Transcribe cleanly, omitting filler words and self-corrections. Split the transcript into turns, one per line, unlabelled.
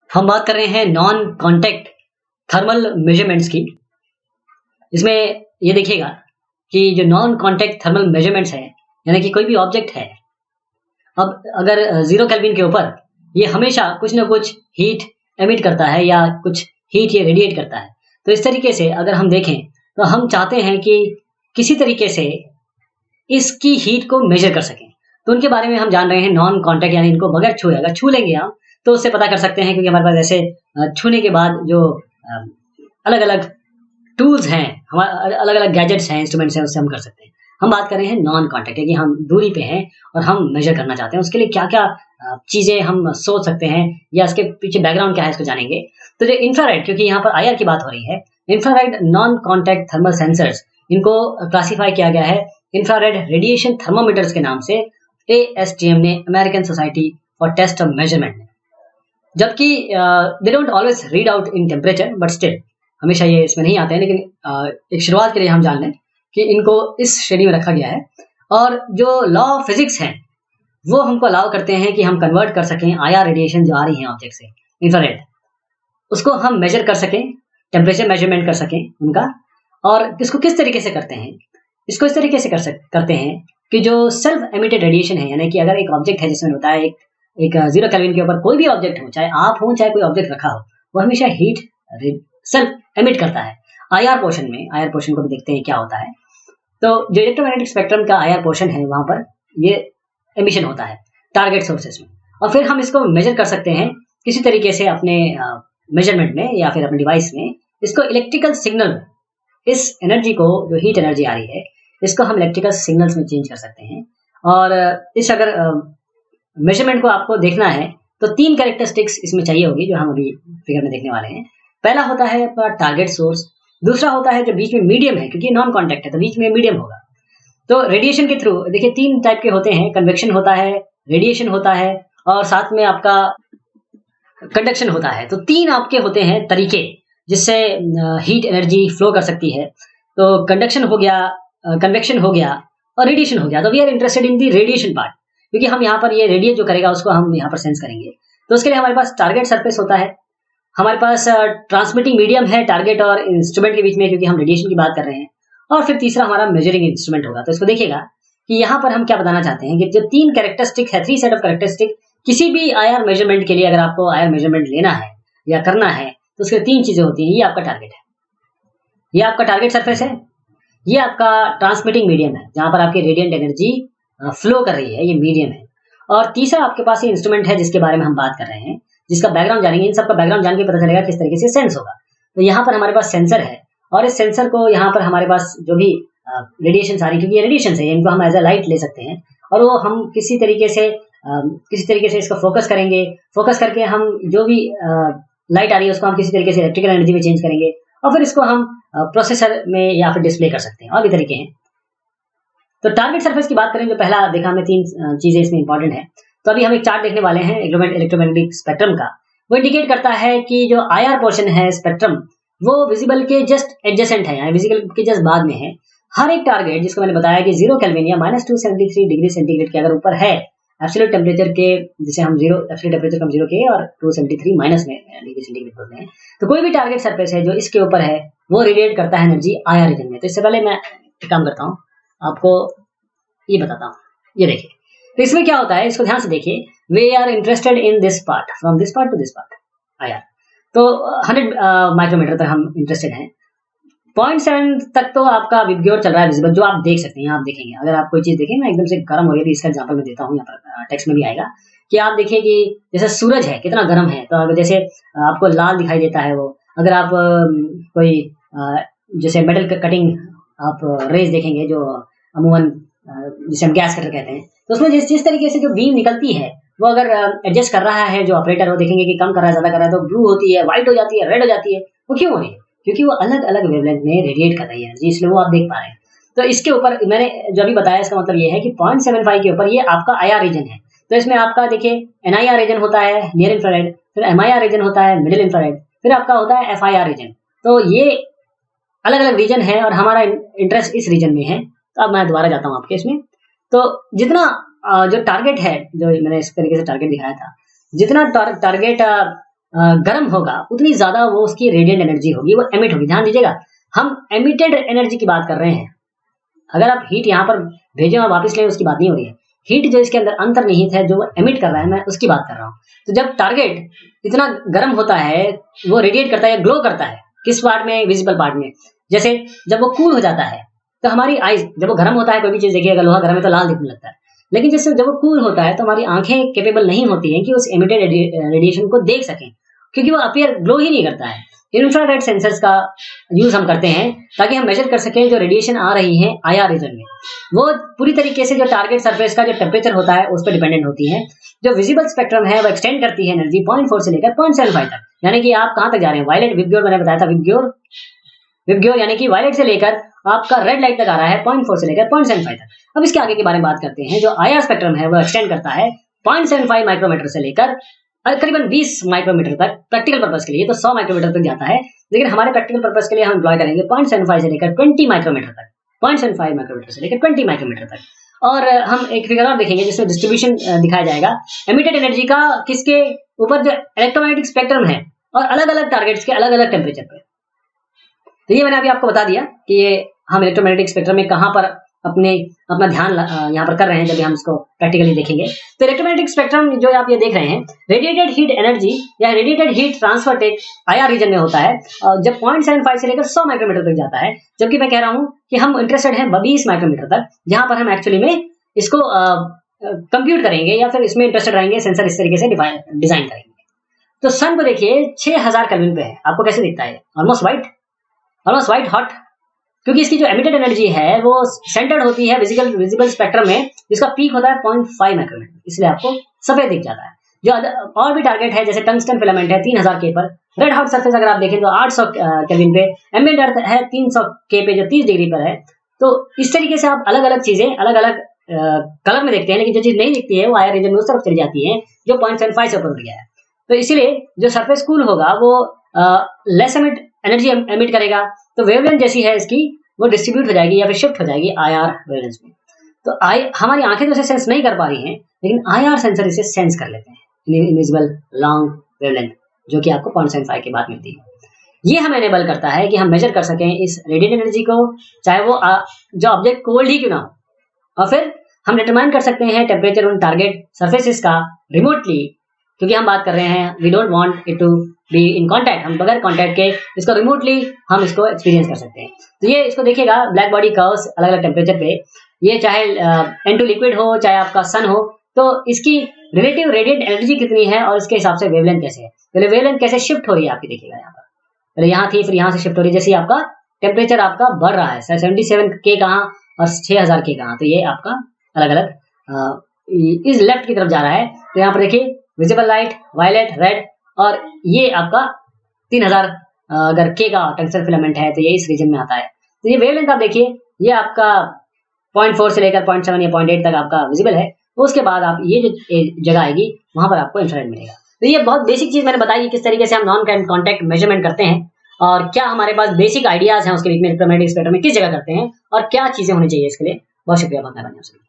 हम बात कर रहे हैं नॉन कॉन्टैक्ट थर्मल मेजरमेंट्स की। इसमें ये देखिएगा कि जो नॉन कॉन्टैक्ट थर्मल मेजरमेंट्स है, यानी कि कोई भी ऑब्जेक्ट है, अब अगर 0 केल्विन के ऊपर ये हमेशा कुछ ना कुछ हीट एमिट करता है या कुछ हीट ये रेडिएट करता है। तो इस तरीके से अगर हम देखें तो हम चाहते हैं कि किसी तरीके से इसकी हीट को मेजर कर सकें। तो उनके बारे में हम जान रहे हैं नॉन कॉन्टैक्ट, यानी इनको बगैर छुए, अगर छू लेंगे हम तो उससे पता कर सकते हैं, क्योंकि हमारे पास ऐसे छूने के बाद जो अलग अलग टूल्स हैं, हमारे अलग अलग गैजेट्स हैं, इंस्ट्रूमेंट्स हैं, उससे हम कर सकते हैं। हम बात कर रहे हैं नॉन कॉन्टैक्ट, कि हम दूरी पे हैं और हम मेजर करना चाहते हैं। उसके लिए क्या क्या चीजें हम सोच सकते हैं या इसके पीछे बैकग्राउंड क्या है, इसको जानेंगे। तो जो इंफ्रारेड, क्योंकि यहाँ पर आईआर की बात हो रही है, infrared non contact thermal sensors, इनको क्लासिफाई किया गया है इंफ्रारेड रेडिएशन थर्मोमीटर्स के नाम से एएसटीएम ने, American society for test of measurement ने। जबकि they don't always read out in temperature, but still हमेशा ये इसमें नहीं आते हैं, लेकिन एक शुरुआत के लिए हम जान लें कि इनको इस श्रेणी में रखा गया है। और जो लॉ ऑफ फिजिक्स है वो हमको अलाउ करते हैं कि हम कन्वर्ट कर सकें आईआर रेडिएशन जो आ रही है ऑब्जेक्ट से, इंफ्रारेड, उसको हम मेजर कर सकें, टेम्परेचर मेजरमेंट कर सकें उनका। और इसको किस तरीके से करते हैं, इसको इस तरीके से करते हैं कि जो सेल्फ एमिटेड रेडिएशन है, यानी कि अगर एक ऑब्जेक्ट है जिसमें होता है एक 0 केल्विन के ऊपर कोई भी ऑब्जेक्ट हो, चाहे आप हो चाहे कोई ऑब्जेक्ट रखा हो, वो हमेशा हीट सेल्फ एमिट करता है। आईआर पोर्शन में, आईआर पोर्शन को भी देखते हैं क्या होता है। तो जो इलेक्ट्रोमैग्नेटिक स्पेक्ट्रम का आईआर पोर्शन है, वहां पर ये एमिशन होता है टारगेट सोर्सेस में, और फिर हम इसको मेजर कर सकते हैं किसी तरीके से अपने मेजरमेंट में या फिर अपने डिवाइस में। इसको इलेक्ट्रिकल सिग्नल, इस एनर्जी को, जो हीट एनर्जी आ रही है, इसको हम इलेक्ट्रिकल सिग्नल्स में चेंज कर सकते हैं। और इस अगर मेजरमेंट को आपको देखना है तो 3 कैरेक्टरिस्टिक्स इसमें चाहिए होगी, जो हम अभी फिगर में देखने वाले हैं। पहला होता है आपका टारगेट सोर्स, दूसरा होता है जो बीच में मीडियम है, क्योंकि नॉन कॉन्टैक्ट है तो बीच में मीडियम होगा। तो रेडिएशन के थ्रू देखिए 3 टाइप के होते हैं, कन्वेक्शन होता है, रेडिएशन होता है, और साथ में आपका कंडक्शन होता है। तो 3 आपके होते हैं तरीके जिससे हीट एनर्जी फ्लो कर सकती है। तो कंडक्शन हो गया, कन्वेक्शन हो गया और रेडिएशन हो गया। तो we are interested in the radiation part, क्योंकि हम यहाँ पर ये रेडिएट जो करेगा उसको हम यहाँ पर सेंस करेंगे। तो उसके लिए हमारे पास टारगेट सरफेस होता है, हमारे पास ट्रांसमिटिंग मीडियम है टारगेट और इंस्ट्रूमेंट के बीच में, क्योंकि हम रेडिएशन की बात कर रहे हैं, और फिर तीसरा हमारा मेजरिंग इंस्ट्रूमेंट होगा। तो इसको देखिएगा कि यहाँ पर हम क्या बताना चाहते हैं कि जो 3 कैरेक्टरिस्टिक है, 3 सेट ऑफ कैरेक्टरिस्टिक, किसी भी आईआर मेजरमेंट के लिए अगर आपको आईआर मेजरमेंट लेना है या करना है तो उसके 3 चीजें होती हैं। ये आपका टारगेट है, ये आपका टारगेट सरफेस है, ये आपका ट्रांसमिटिंग मीडियम है जहां पर आपकी रेडिएंट एनर्जी फ्लो कर रही है, ये मीडियम है, और तीसरा आपके पास ये इंस्ट्रूमेंट है जिसके बारे में हम बात कर रहे हैं, जिसका बैकग्राउंड जानेंगे। इन सबका बैकग्राउंड जान के पता चलेगा किस तरीके से सेंस होगा। तो यहाँ पर हमारे पास सेंसर है, और इस सेंसर को यहाँ पर हमारे पास जो भी रेडिएशन सारी, क्योंकि ये रेडिएशन है, इनको हम एज अ लाइट ले सकते हैं, और वो हम किसी तरीके से इसको फोकस करेंगे। फोकस करके हम जो भी लाइट आ रही है उसको हम किसी तरीके से इलेक्ट्रिकल एनर्जी में चेंज करेंगे, और फिर इसको हम प्रोसेसर में या फिर डिस्प्ले कर सकते हैं, और भी तरीके हैं। तो टारगेट सरफेस की बात करें, जो पहला देखा हमने 3 चीजें इसमें इंपॉर्टेंट है। तो अभी हम एक चार्ट देखने वाले हैं इलेक्ट्रोमैग्नेटिक स्पेक्ट्रम का। वो इंडिकेट करता है कि जो आईआर पोर्शन है स्पेक्ट्रम, वो विजिबल के जस्ट एडजेसेंट है, यानी विजिबल के जस्ट बाद में है। हर एक टारगेट, जिसको मैंने बताया कि 0 केल्विन या -273 डिग्री सेंटीग्रेड के अगर ऊपर है एब्सोल्यूट टेम्परेचर के, जिसे हम एब्सोल्यूट टेम्परेचर कम 0 के और 273 माइनस में डिग्री सेंटीग्रेड बोलते हैं, तो कोई भी टारगेट सरफेस है जो इसके ऊपर है वो रेडिएट करता है एनर्जी आईआर रीजन में। तो इससे पहले मैं एक काम करता हूँ, आपको ये बताता हूँ। ये देखिए, तो इसमें क्या होता है, इसको ध्यान से देखिए। We are interested in this part, from this part to this part IR. तो 100 माइक्रोमीटर तक हम इंटरेस्टेड हैं। 0.7 तक तो आपका विबग्योर चल रहा है विजिबल, जो आप देख सकते हैं। आप देखेंगे, अगर आप कोई चीज देखें ना एकदम से गर्म हो रही है, तो इसका एग्जांपल मैं देता हूँ, यहाँ पर टेक्स्ट में भी आएगा कि आप देखिए कि जैसे सूरज है कितना गर्म है, तो अगर जैसे आपको लाल दिखाई देता है वो, अगर आप कोई जैसे मेटल कटिंग आप रेज देखेंगे, जो अमूमन जिसे हम गैस कटर कहते हैं, तो उसमें जिस तरीके से जो बीम निकलती है, वो अगर एडजस्ट कर रहा है जो ऑपरेटर, वो देखेंगे कि कम कर रहा है, ज्यादा कर रहा है, तो ब्लू होती है, व्हाइट हो जाती है, रेड हो जाती है। वो क्यों हो रही है? क्योंकि वो अलग अलग वेवलेंथ में रेडिएट कर रही है एनर्जी, इसलिए वो आप देख पा रहे हैं। तो इसके ऊपर मैंने जो भी बताया, इसका मतलब ये है कि 0.75 के ऊपर ये आपका आईआर रीजन है। तो इसमें आपका देखिए एनआईआर रीजन होता है, नियर इंफ्रारेड, फिर एमआईआर रीजन होता है, मिडिल इंफ्रारेड, फिर आपका होता है एफआईआर रीजन। तो ये अलग अलग रीजन है और हमारा इंटरेस्ट इस रीजन में है। तो अब मैं दोबारा जाता हूँ आपके इसमें। तो जितना जो टारगेट है, जो मैंने इस तरीके से टारगेट दिखाया था, जितना टारगेट गर्म होगा उतनी ज्यादा वो उसकी रेडिएंट एनर्जी होगी, वो एमिट होगी। ध्यान दीजिएगा, हम एमिटेड एनर्जी की बात कर रहे हैं। अगर आप हीट यहाँ पर भेजें और वापस लें उसकी बात नहीं हो रही है। हीट जो इसके अंदर अंतर्निहित है, जो वो एमिट कर रहा है, मैं उसकी बात कर रहा हूँ। तो जब टारगेट इतना गर्म होता है, वो रेडिएट करता है या ग्लो करता है, किस पार्ट में? विजिबल पार्ट में। जैसे जब वो कूल हो जाता है तो हमारी आईज, जब वो गर्म होता है, कोई भी चीज देखिए, अगर लोहा गर्म है तो लाल दिखने लगता है, लेकिन जैसे जब वो कूल होता है तो हमारी आंखें कैपेबल नहीं होती हैं कि उस एमिटेड रेडिएशन को देख सकें, क्योंकि वो अपीयर ग्लो ही नहीं करता है। इंफ्रारेड सेंसर्स का यूज हम करते हैं ताकि हम मेजर कर सकें जो रेडिएशन आ रही है आईआर रीजन में, वो पूरी तरीके से जो टारगेट सरफेस का जो टेम्परेचर होता है उस पर डिपेंडेंट होती है। जो विजिबल स्पेक्ट्रम है वो एक्सटेंड करती है एनर्जी 0.4 से लेकर 0.75 तक। यानी कि आप कहां तक जा रहे हैं? वायलेट, विबग्योर मैंने बताया था, विबग्योर यानी कि वायलेट से लेकर आपका रेड लाइट तक आ रहा है 0.4 से लेकर 0.75 तक। अब इसके आगे के बारे में बात करते हैं। जो आईआर स्पेक्ट्रम है वो एक्सटेंड करता है 0.75 माइक्रोमीटर से लेकर करीबन 20 माइक्रोमीटर तक। प्रैक्टिकल पर्पस के लिए तो 100 माइक्रोमीटर तक जाता है, लेकिन हमारे प्रैक्टिकल पर्पस के लिए हम एम्प्लॉय करेंगे 0.75 से लेकर 20 माइक्रोमीटर तक, 0.75 माइक्रोमीटर से लेकर 20 माइक्रोमीटर तक। और हम एक फिगर और देखेंगे जिसमें डिस्ट्रीब्यूशन दिखाया जाएगा एमिटेड एनर्जी का, किसके ऊपर? जो इलेक्ट्रोमैग्नेटिक स्पेक्ट्रम है और अलग अलग टारगेट्स के अलग अलग टेम्परेचर पे। तो ये मैंने अभी आपको बता दिया कि ये हम इलेक्ट्रोमैग्नेटिक स्पेक्ट्रम में कहां पर अपना ध्यान यहाँ पर कर रहे हैं जब हम इसको प्रैक्टिकली देखेंगे। तो इलेक्ट्रोमैग्नेटिक स्पेक्ट्रम जो आप ये देख रहे हैं, रेडिएटेड हीट एनर्जी या radiated heat transfer take IR region में होता है, जब 0.75 से लेकर 100 माइक्रोमीटर तक जाता है। जबकि मैं कह रहा हूं कि हम इंटरेस्टेड हैं 20 माइक्रोमीटर तक, जहां पर हम एक्चुअली में इसको कंप्यूट करेंगे या फिर इसमें इंटरेस्टेड रहेंगे, सेंसर इस तरीके से डिजाइन करेंगे। तो सन को देखिए 6000 केल्विन पे है, आपको कैसे दिखता है? ऑलमोस्ट व्हाइट हॉट, क्योंकि इसकी जो एमिटेड एनर्जी है वो सेंटर्ड होती है विजिबल स्पेक्ट्रम में, जिसका पीक होता है 0.5 माइक्रोमीटर, इसलिए आपको सफेद दिख जाता है। जो और भी टारगेट है जैसे टंगस्टन फिलामेंट है 3000 के पर, रेड हॉट सरफेस अगर आप देखें तो 800 केल्विन पे, एम्बिएंट अर्थ है 300 के पे जो 30 डिग्री पर है। तो इस तरीके से आप अलग अलग चीजें अलग अलग कलर में देखते हैं, लेकिन जो चीज नहीं दिखती है वो आईआर रीजन में उस तरफ चली जाती है जो 0.75 से ऊपर उठ गया है। तो इसीलिए जो सरफेस कूल होगा वो लेस एनर्जी एमिट करेगा, तो वेवलेंथ जैसी है इसकी वो डिस्ट्रीब्यूट हो जाएगी या फिर शिफ्ट हो जाएगी आईआर वेवलेंथ में। तो हमारी आंखें तो इसे सेंस नहीं कर पा रही हैं, लेकिन आईआर सेंसर इसे सेंस कर लेते हैं, इनविजिबल लॉन्ग वेवलेंथ, जो कि आपको 0.75 के बाद मिलती है। ये हमें एनेबल करता है कि हम मेजर कर सकें इस रेडिएंट एनर्जी को, चाहे वो जो ऑब्जेक्ट कोल्ड ही क्यों ना हो। और फिर हम डिटरमाइन कर सकते हैं टेम्परेचर उन टारगेट सरफेसेस का रिमोटली, क्योंकि हम बात कर रहे हैं we don't want it to be in contact, हम बगैर कांटेक्ट के इसको रिमोटली हम इसको एक्सपीरियंस कर सकते हैं। तो ये इसको देखिएगा, ब्लैक बॉडी कर्व्स अलग अलग टेम्परेचर पे, ये चाहे N2 लिक्विड हो चाहे आपका सन हो, तो इसकी रिलेटिव रेडिएंट एनर्जी कितनी है और इसके हिसाब से वेवलेंथ कैसे है। पहले वेवलेंथ कैसे शिफ्ट हो रही है आपकी देखिएगा, यहाँ पर पहले यहाँ थी फिर यहाँ से शिफ्ट हो रही है, जैसे आपका टेम्परेचर आपका बढ़ रहा है 77 के कहाँ और 6000 के कहाँ, तो ये आपका अलग अलग इस लेफ्ट की तरफ जा रहा है। तो यहाँ पर देखिए विजिबल लाइट, वायलेट, रेड, और ये आपका 3000 अगर के का टंगस्टन फिलामेंट है तो ये इस रीजन में आता है। तो ये वेवलेंथ आप देखिए, ये आपका 0.4 से लेकर 0.7 या 0.8 तक आपका विजिबल है। तो उसके बाद आप ये जो जगह आएगी वहां पर आपको इंफ्रारेड मिलेगा। तो ये बहुत बेसिक चीज मैंने बताई कि किस तरीके से हम नॉन कॉन्टैक्ट मेजरमेंट करते हैं और क्या हमारे पास बेसिक आइडियाज हैं उसके बीच में, इलेक्ट्रोमैग्नेटिक स्पेक्ट्रम में किस जगह करते हैं और क्या चीजें होनी चाहिए इसके लिए। बहुत शुक्रिया, बहुत मेहरबानी।